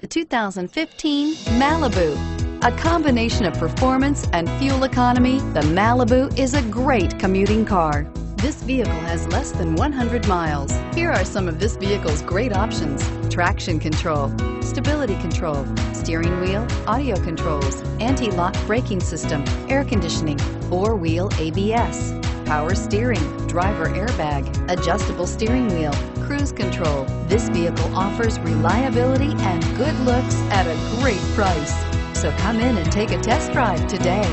The 2015 Malibu. A combination of performance and fuel economy, the Malibu is a great commuting car. This vehicle has less than 100 miles. Here are some of this vehicle's great options: traction control, stability control, steering wheel audio controls, anti-lock braking system, air conditioning, four-wheel ABS, power steering, driver airbag, adjustable steering wheel, cruise control. This vehicle offers reliability and good looks at a great price. So come in and take a test drive today.